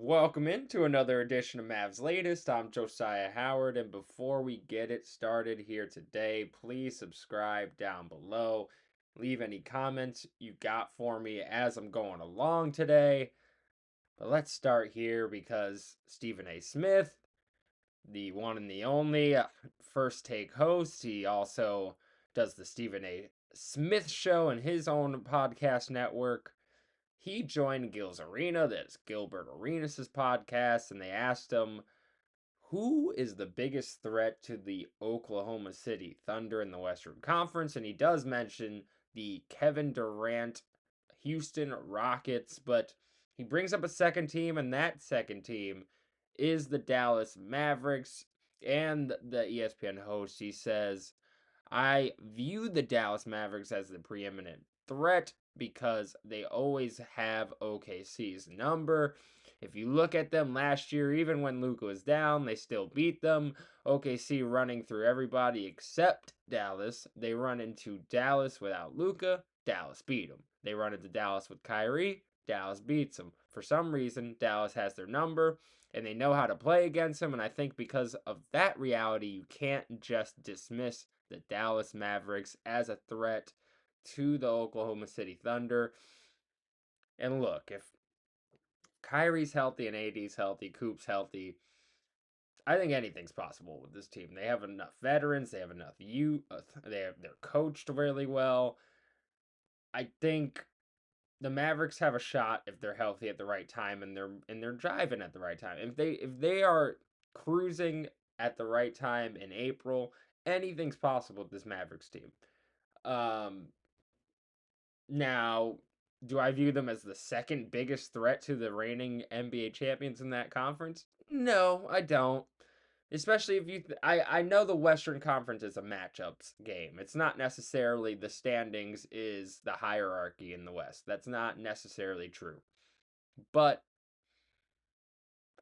Welcome into another edition of Mavs Latest. I'm Josyah Howard, and before we get it started here today, please subscribe down below. Leave any comments you got for me as I'm going along today. But let's start here because Stephen A. Smith, the one and the only first take host, he also does the Stephen A. Smith Show in his own podcast network. He joined Gil's Arena, that's Gilbert Arenas' podcast, and they asked him who is the biggest threat to the Oklahoma City Thunder in the Western Conference, and he does mention the Kevin Durant Houston Rockets, but he brings up a second team, and that second team is the Dallas Mavericks. And the ESPN host, he says, I view the Dallas Mavericks as the preeminent threat because they always have OKC's number. If you look at them last year, even when Luka was down, they still beat them. OKC running through everybody except Dallas. They run into Dallas without Luka, Dallas beat them. They run into Dallas with Kyrie, Dallas beats them. For some reason, Dallas has their number and they know how to play against them. And I think because of that reality, you can't just dismiss the Dallas Mavericks as a threat to the Oklahoma City Thunder. And look, if Kyrie's healthy and AD's healthy, Coop's healthy, I think anything's possible with this team. They have enough veterans, they have enough youth, they're coached really well. I think the Mavericks have a shot if they're healthy at the right time and they're driving at the right time. If they are cruising at the right time in April, anything's possible with this Mavericks team. Um, Now, do I view them as the second biggest threat to the reigning NBA champions in that conference? No, I don't. Especially if I know the Western Conference is a matchups game. It's not necessarily the standings is the hierarchy in the West. That's not necessarily true. But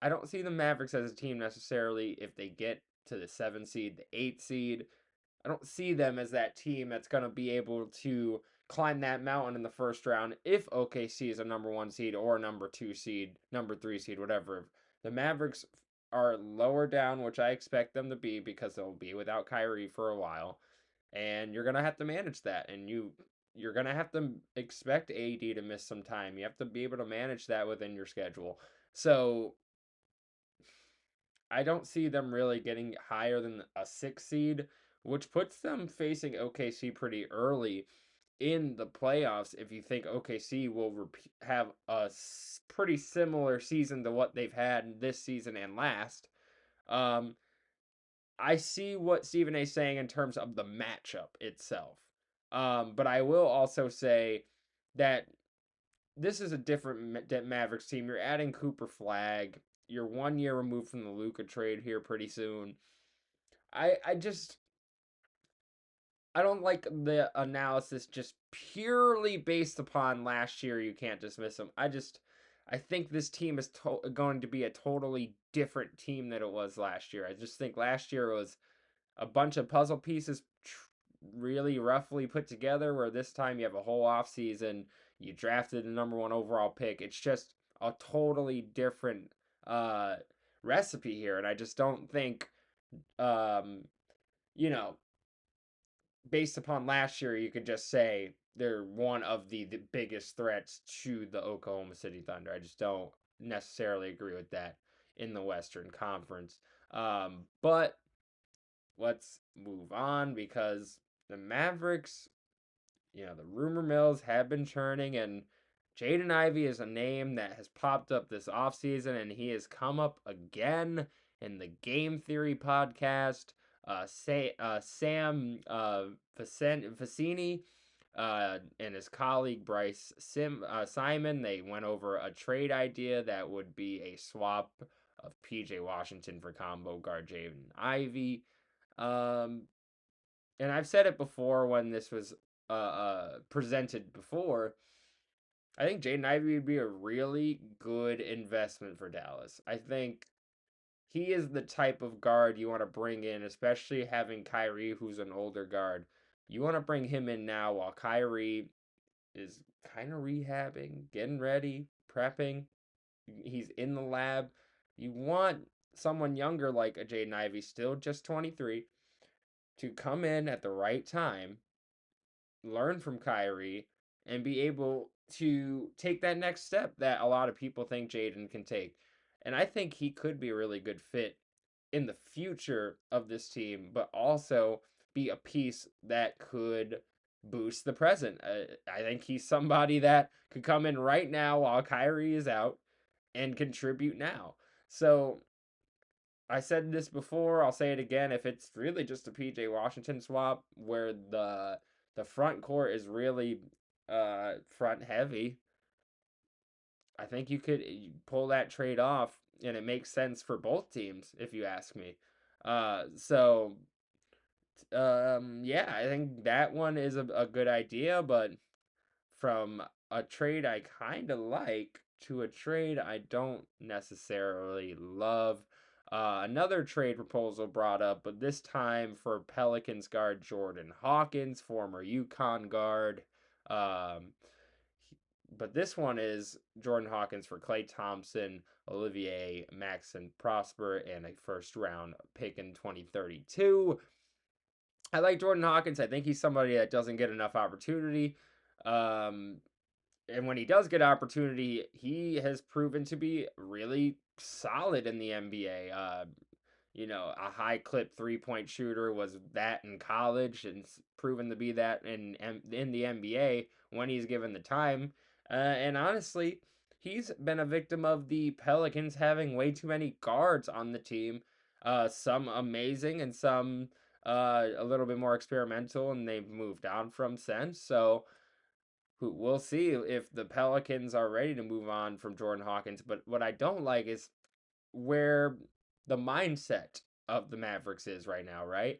I don't see the Mavericks as a team necessarily if they get to the 7 seed, the 8 seed. I don't see them as that team that's going to be able to climb that mountain in the first round if OKC is a number 1 seed or a number 2 seed, number 3 seed, whatever. The Mavericks are lower down, which I expect them to be because they'll be without Kyrie for a while, and you're going to have to manage that, and you're going to have to expect AD to miss some time. You have to be able to manage that within your schedule. So, I don't see them really getting higher than a 6 seed, which puts them facing OKC pretty early in the playoffs. If you think OKC will have a pretty similar season to what they've had this season and last, um, I see what Stephen A. is saying in terms of the matchup itself. But I will also say that this is a different Mavericks team. You're adding Cooper Flag. You're 1 year removed from the Luka trade here pretty soon. I just I don't like the analysis just purely based upon last year. You can't dismiss them. I think this team is going to be a totally different team than it was last year. I just think last year was a bunch of puzzle pieces really roughly put together, where this time you have a whole offseason, you drafted the number 1 overall pick. It's just a totally different uh recipe here, and I just don't think um you know based upon last year you could just say they're one of the biggest threats to the Oklahoma City Thunder. I just don't necessarily agree with that in the Western Conference. But let's move on because the Mavericks, the rumor mills have been churning, and Jaden Ivey is a name that has popped up this offseason, and he has come up again in the Game Theory podcast. Sam Facini and his colleague Bryce Simon, they went over a trade idea that would be a swap of PJ Washington for combo guard Jaden Ivey. Um, and I've said it before when this was presented before. I think Jaden Ivey would be a really good investment for Dallas. I think he is the type of guard you want to bring in, especially having Kyrie, who's an older guard. You want to bring him in now while Kyrie is kind of rehabbing, getting ready, prepping. He's in the lab. You want someone younger like a Jaden Ivey, still just 23, to come in at the right time, learn from Kyrie, and be able to take that next step that a lot of people think Jaden can take. And I think he could be a really good fit in the future of this team, but also be a piece that could boost the present. I think he's somebody that could come in right now while Kyrie is out and contribute now. So I said this before, I'll say it again. If it's really just a PJ Washington swap where the front court is really front heavy, I think you could pull that trade off and it makes sense for both teams if you ask me. So yeah, I think that one is a good idea, but from a trade I kind of like to a trade I don't necessarily love. Another trade proposal brought up, but this time for Pelicans guard Jordan Hawkins, former UConn guard. Um, but this one is Jordan Hawkins for Klay Thompson, Olivier Maxson Prosper, and a first round pick in 2032. I like Jordan Hawkins. I think he's somebody that doesn't get enough opportunity. Um, and when he does get opportunity, he has proven to be really solid in the NBA. A high clip 3-point shooter was that in college and proven to be that in the NBA when he's given the time. And honestly, he's been a victim of the Pelicans having way too many guards on the team. Some amazing and some a little bit more experimental, and they've moved on from since. So we'll see if the Pelicans are ready to move on from Jordan Hawkins. But what I don't like is where the mindset of the Mavericks is right now, right?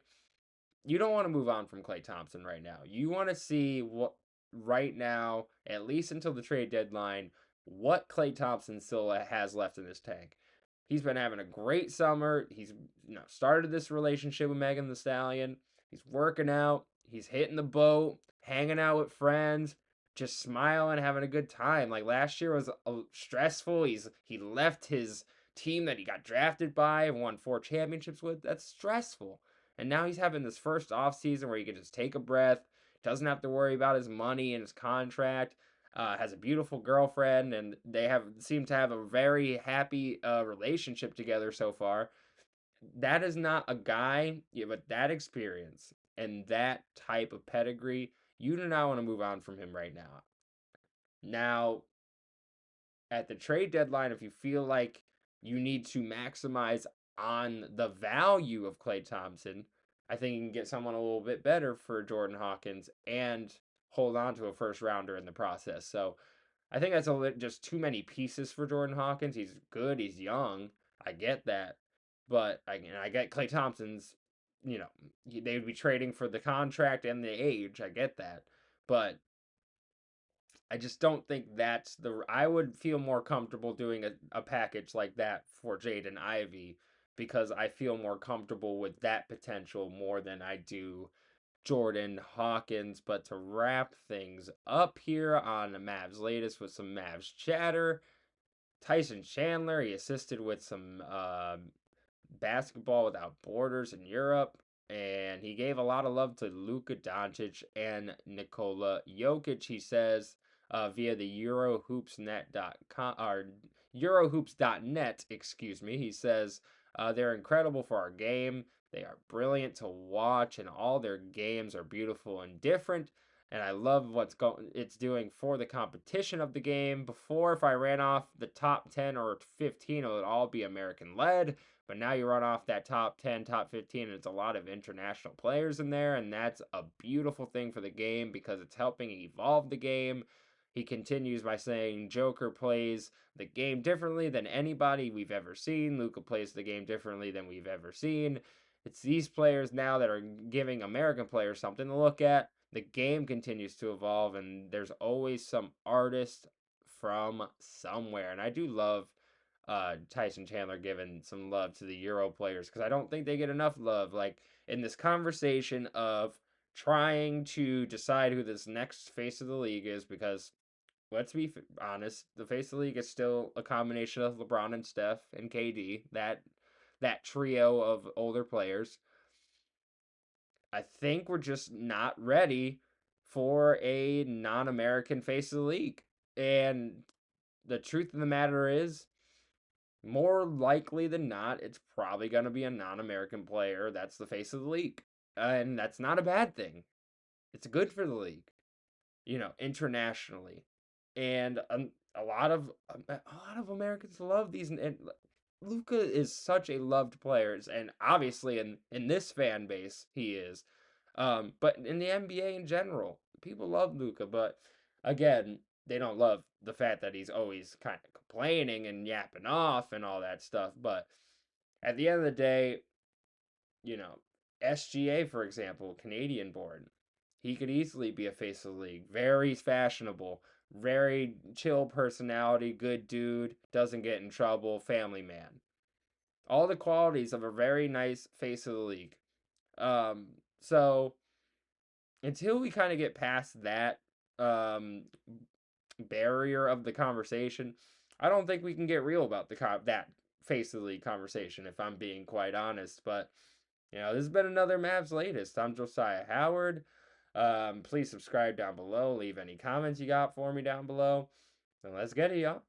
You don't want to move on from Klay Thompson right now. You want to see what right now, at least until the trade deadline, what Klay Thompson still has left in this tank. He's been having a great summer. He's started this relationship with Megan Thee Stallion. He's working out. He's hitting the boat, hanging out with friends, just smiling, having a good time. Like last year was stressful. He left his team that he got drafted by and won 4 championships with. That's stressful. And now he's having this first off season where he can just take a breath, doesn't have to worry about his money and his contract. Has a beautiful girlfriend, and they have seem to have a very happy relationship together so far. That is not a guy with that experience and that type of pedigree. You do not want to move on from him right now. Now, at the trade deadline, if you feel like you need to maximize on the value of Klay Thompson, I think you can get someone a little bit better for Jordan Hawkins and hold on to a first rounder in the process. So I think that's just too many pieces for Jordan Hawkins. He's good, he's young. I get that. But I get Klay Thompson's, they would be trading for the contract and the age. I get that. But I just don't think that's I would feel more comfortable doing a package like that for Jaden Ivey because I feel more comfortable with that potential more than I do Jordan Hawkins. But to wrap things up here on the Mavs latest with some Mavs chatter, Tyson Chandler, he assisted with some Basketball Without Borders in Europe, and he gave a lot of love to Luka Doncic and Nikola Jokic. He says via the Eurohoopsnet.com or Eurohoops.net, excuse me. He says they're incredible for our game. They are brilliant to watch, and all their games are beautiful and different. And I love it's doing for the competition of the game. Before, if I ran off the top 10 or 15, it would all be American led. But now you run off that top 10, top 15, and it's a lot of international players in there. And that's a beautiful thing for the game because it's helping evolve the game. He continues by saying Joker plays the game differently than anybody we've ever seen. Luka plays the game differently than we've ever seen. It's these players now that are giving American players something to look at. The game continues to evolve, and there's always some artist from somewhere. And I do love Tyson Chandler giving some love to the Euro players because I don't think they get enough love. Like in this conversation of trying to decide who this next face of the league is, because let's be honest, the face of the league is still a combination of LeBron and Steph and KD, that trio of older players. I think we're just not ready for a non-American face of the league. And the truth of the matter is, more likely than not, it's probably going to be a non-American player that's the face of the league. And that's not a bad thing. It's good for the league, internationally. And a lot of Americans love these, and Luka is such a loved player, and obviously in this fan base he is. But in the NBA in general, people love Luka, but again, they don't love the fact that he's always kind of complaining and yapping off and all that stuff. But at the end of the day, you know, SGA, for example, Canadian born, he could easily be a face of the league. Very fashionable, very chill personality, good dude, doesn't get in trouble, family man. All the qualities of a very nice face of the league. Um, so until we kind of get past that um, barrier of the conversation, I don't think we can get real about that face of the league conversation, if I'm being quite honest. But this has been another Mavs Latest. I'm Josyah Howard. Please subscribe down below. Leave any comments you got for me down below. And let's get it, y'all.